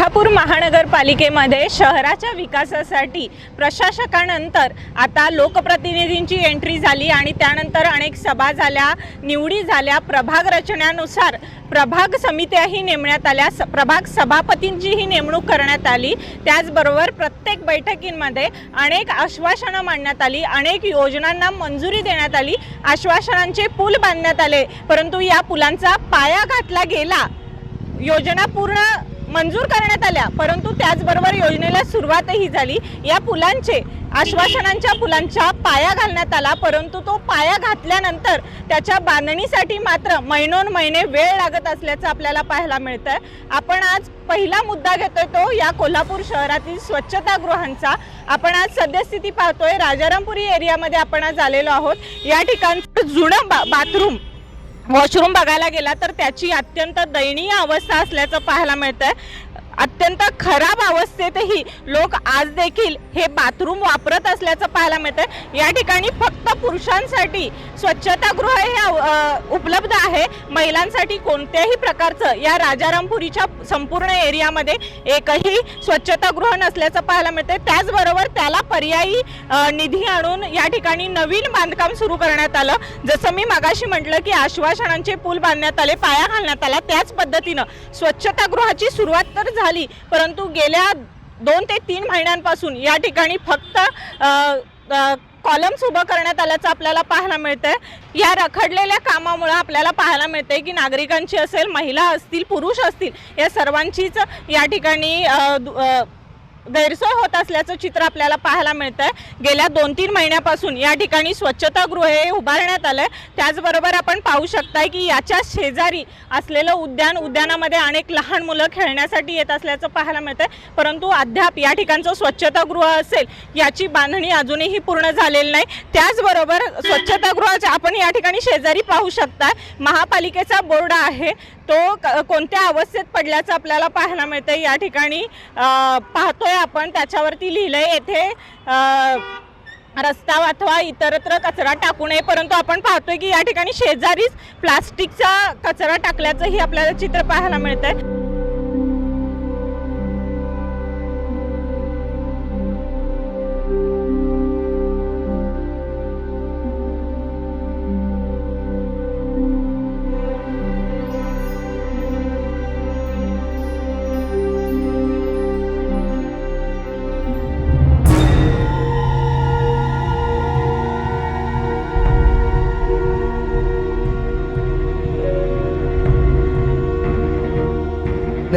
कोल्हापूर महानगरपालिकेमध्ये शहराच्या विकासासाठी प्रशासकानंतर आता लोकप्रतिनिधींची एंट्री झाली आणि त्यानंतर अनेक सभा झाल्या, निवडी झाल्या, प्रभाग रचनेनुसार प्रभाग समित्याही नेमण्यात आल्या, प्रभाग सभापतींचीही नेमणूक करण्यात आली। त्याचबरोबर प्रत्येक बैठकींमध्ये अनेक आश्वासनं मांडण्यात आली, अनेक योजनांना मंजुरी देण्यात आली, आश्वासनांचे पूल बांधण्यात आले, परंतु या पुलांचा पाया घातला गेला। योजना पूर्ण मंजूर करण्यात आल्या, परंतु त्याचबरोबर योजनेला सुरुवातही झाली। या पुलांचे आश्वासनांच्या पुलांचा पाया घालण्यात आला, परंतु तो पाया घातल्यानंतर त्याच्या बांधणीसाठी मात्र महिने वेळ लागत असल्याचं आपल्याला पाहायला मिळतंय। आपण आज पहिला मुद्दा घेतोय तो या कोल्हापूर शहरातील स्वच्छतागृहांचा। आपण आज सद्यस्थिती पाहतोय राजारामपुरी एरियामध्ये आपण आज आलेलो आहोत। या ठिकाणचं जुनं बाथरूम वॉशरूम बघायला गेला तर त्याची अत्यंत दयनीय अवस्था असल्याचं पाहायला मिळतंय। अत्यंत खराब अवस्थेतही लोक आज देखील हे बाथरूम वापरत असल्याचं पाहायला मिळतंय। या ठिकाणी फक्त पुरुषांसाठी स्वच्छतागृह हे उपलब्ध आहे, महिलांसाठी कोणत्याही प्रकारचं या राजारामपुरीच्या संपूर्ण एरियामध्ये एकही स्वच्छतागृह नसल्याचं पाहायला मिळतंय। त्याचबरोबर त्याला पर्यायी निधी आणून या ठिकाणी नवीन बांधकाम सुरू करण्यात आलं। जसं मी मगाशी म्हटलं की आश्वासनांचे पूल बांधण्यात आले, पाया घालण्यात आला, त्याच पद्धतीनं स्वच्छतागृहाची सुरुवात तर झाली, परंतु गेल्या 2 ते 3 महिन्यांपासून या ठिकाणी फक्त कॉलम्स उभं करण्यात आल्याचं आपल्याला पाहायला मिळतंय। या रखडलेल्या कामामुळे आपल्याला पाहायला मिळतंय की नागरिकांची असेल, महिला असतील, पुरुष असतील, या सर्वांचीच या ठिकाणी गैरसोय होत असल्याचं चित्र आपल्याला पाहायला मिळतंय। गेल्या 2-3 महिन्यापासून या ठिकाणी स्वच्छतागृह हे उभारण्यात आलंय। त्याचबरोबर आपण पाहू शकताय की याच्या शेजारी असलेलं उद्यानामध्ये अनेक लहान मुलं खेळण्यासाठी येत असल्याचं पाहायला मिळतंय, परंतु अद्याप या ठिकाणचं स्वच्छतागृह असेल याची बांधणी अजूनही पूर्ण झालेली नाही। त्याचबरोबर स्वच्छतागृहाच्या आपण या ठिकाणी शेजारी पाहू शकताय महापालिकेचा बोर्ड आहे, तो कोणत्या अवस्थेत पडल्याचं आपल्याला पाहायला मिळतंय। या ठिकाणी पाहतोय आपण त्याच्यावरती लिहिलंय येथे रस्ता अथवा इतरत्र कचरा टाकू नये, परंतु आपण पाहतोय की या ठिकाणी शेजारीच प्लास्टिकचा कचरा टाकल्याचंही आपल्याला चित्र पाहायला मिळतंय।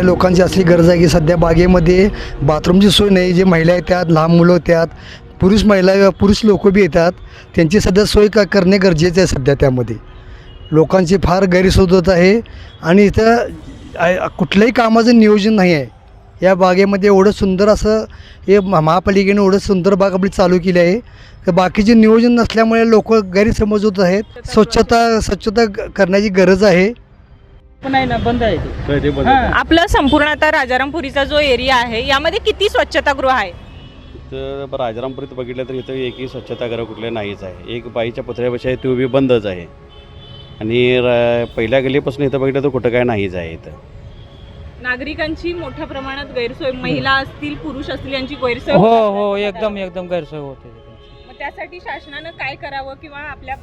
लोकांची असली गरज आहे की सध्या बागेमध्ये बाथरूमची सोय नाही। जे महिला आहेत त्यात, लहान मुलं त्यात, पुरुष लोक बी येतात, त्यांची सध्या सोय करणे गरजेचे आहे। सध्या त्यामध्ये लोकांची फार गैरसोय होत आहे आणि इथं कुठल्याही कामाचं नियोजन नाही आहे। या बागेमध्ये एवढं सुंदर असं हे महापालिकेने एवढं सुंदर बाग आपली चालू केली आहे, तर बाकीचे नियोजन नसल्यामुळे लोक गैरसमज होत आहेत। स्वच्छता करण्याची गरज आहे। नाही ना, बंद आहे ते बंद आहे। आपलं संपूर्ण आता राजारामपुरीचा जो एरिया आहे यामध्ये किती स्वच्छतागृह आहे? तर राजारामपुरीत बघितलं तर इथं एकही स्वच्छतागृह कुठले नाहीच आहे। एक बाईच्या पत्र्यापेक्षा आहे ती बंदच आहे आणि पहिल्या गल्लीपासून इथं बघितलं तर कुठं काय नाहीच आहे। इथं नागरिकांची मोठ्या प्रमाणात गैरसोय, महिला असतील, पुरुष असतील, यांची गैरसोय हो एकदम गैरसोय होते। मग त्यासाठी शासनानं काय करावं किंवा आपल्या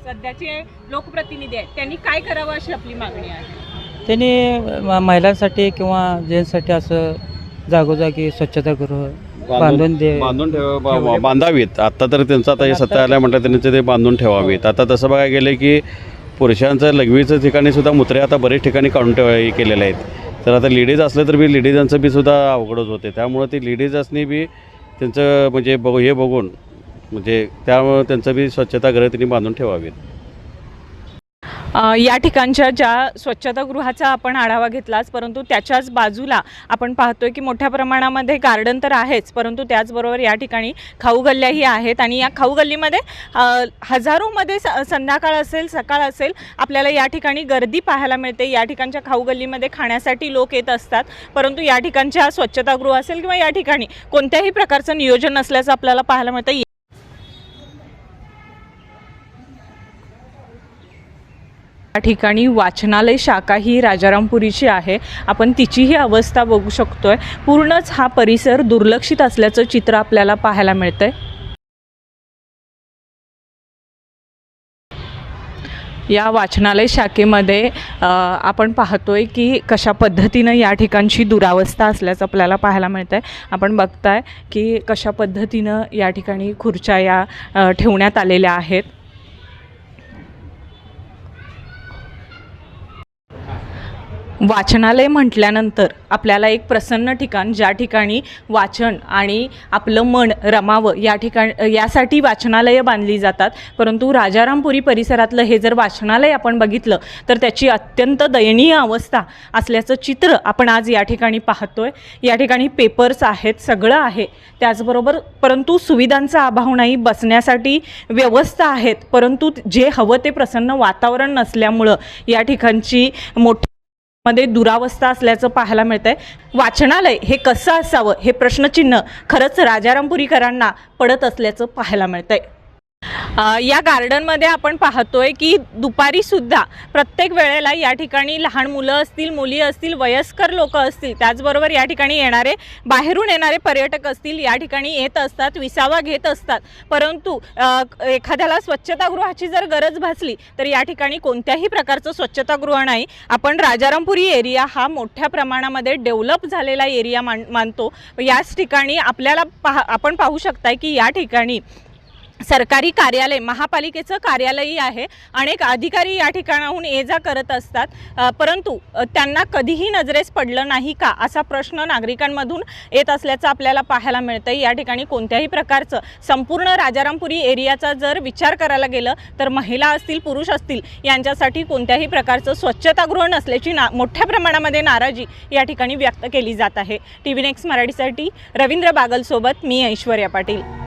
सध्याचे लोकप्रतिनिधी आहेत त्यांनी काय करावं अशी आपली मागणी आहे? त्यांनी महिलांसाठी किंवा जेंट्ससाठी असं जागोजागी स्वच्छतागृह बांधावीत। आता तर त्यांचं आता हे सत्ता आल्या म्हटलं त्यांनी ते बांधून ठेवावीत। आता तसं बघायला गेलं की पुरुषांचं लघवीचं ठिकाणी सुद्धा मुत्रे आता बरेच ठिकाणी काढून केलेले आहेत, तर आता लेडीज असलं तर बी लेडीजांचं बी सुद्धा अवघडच होते। त्यामुळे ती लेडीजांनी बी त्यांचं म्हणजे हे बघून म्हणजे त्यामुळे त्यांचं बी स्वच्छतागृह त्यांनी बांधून ठेवावीत। या ठिकाणच्या ज्या स्वच्छतागृहाचा आपण आढावा घेतलाच, परंतु त्याच्याच बाजूला आपण पाहतोय की मोठ्या प्रमाणामध्ये गार्डन तर आहेच, परंतु त्याचबरोबर या ठिकाणी खाऊ गल्ल्याही आहेत आणि या खाऊ गल्लीमध्ये हजारोमध्ये संध्याकाळ असेल, सकाळ असेल, आपल्याला या ठिकाणी गर्दी पाहायला मिळते। या ठिकाणच्या खाऊ गल्लीमध्ये खाण्यासाठी लोक येत असतात, परंतु या ठिकाणच्या स्वच्छतागृह असेल किंवा या ठिकाणी कोणत्याही प्रकारचं नियोजन नसल्याचं आपल्याला पाहायला मिळतं। या ठिकाणी वाचनालय शाखा ही राजारामपुरीची आहे. आपण तिचीही अवस्था बघू शकतोय. पूर्णच हा परिसर दुर्लक्षित असल्याचं चित्र आपल्याला पाहायला मिळतंय. या वाचनालय शाखेमध्ये आपण पाहतोय की कशा पद्धतीनं या ठिकाणची दुरावस्था असल्याचं आपल्याला पाहायला मिळतं आहे. आपण बघताय की कशा पद्धतीनं या ठिकाणी खुर्च्या या ठेवण्यात आलेल्या आहेत. वाचनालय म्हटल्यानंतर आपल्याला एक प्रसन्न ठिकाण, ज्या ठिकाणी वाचन आणि आपलं मन रमावं यासाठी वाचनालयं बांधली जातात. परंतु राजारामपुरी परिसरातलं हे जर वाचनालय आपण बघितलं तर त्याची अत्यंत दयनीय अवस्था असल्याचं चित्र आपण आज या ठिकाणी पाहतोय. या ठिकाणी पेपर्स आहेत, सगळं आहे, त्याचबरोबर परंतु सुविधांचा अभाव नाही. बसण्यासाठी व्यवस्था आहेत, परंतु जे हवं ते प्रसन्न वातावरण नसल्यामुळं या ठिकाणची मध्ये दुरावस्था असल्याचं पाहायला मिळतंय. वाचनालय हे कसं असावं हे प्रश्नचिन्ह खरंच राजारामपुरीकरांना पडत असल्याचं पाहायला मिळतंय. या गार्डनमध्ये आपण पाहतोय की दुपारीसुद्धा प्रत्येक वेळेला या ठिकाणी लहान मुलं असतील, मुली असतील, वयस्कर लोक असतील, त्याचबरोबर या ठिकाणी बाहेरून येणारे पर्यटक असतील, या ठिकाणी येत असतात, विसावा घेत असतात. परंतु एखाद्याला स्वच्छतागृहाची जर गरज भासली तर या ठिकाणी कोणत्याही प्रकारचं स्वच्छतागृह नाही. आपण राजारामपुरी एरिया हा मोठ्या प्रमाणामध्ये डेव्हलप झालेला एरिया मानतो. याच ठिकाणी आपण पाहू शकताय की या ठिकाणी सरकारी कार्यालय, महापालिकेचं कार्यालयही आहे. अनेक अधिकारी या ठिकाणाहून ये जा करत असतात, परंतु त्यांना कधीही नजरेस पडलं नाही का असा प्रश्न नागरिकांमधून येत असल्याचं आपल्याला पाहायला मिळतं. या ठिकाणी कोणत्याही प्रकारचं संपूर्ण राजारामपुरी एरियाचा जर विचार करायला गेलं तर महिला असतील, पुरुष असतील, यांच्यासाठी कोणत्याही प्रकारचं स्वच्छतागृह नसल्याची मोठ्या प्रमाणामध्ये नाराजी या ठिकाणी व्यक्त केली जात आहे. TV नेक्स्ट मराठीसाठी रवींद्र बागलसोबत मी ऐश्वर्या पाटील.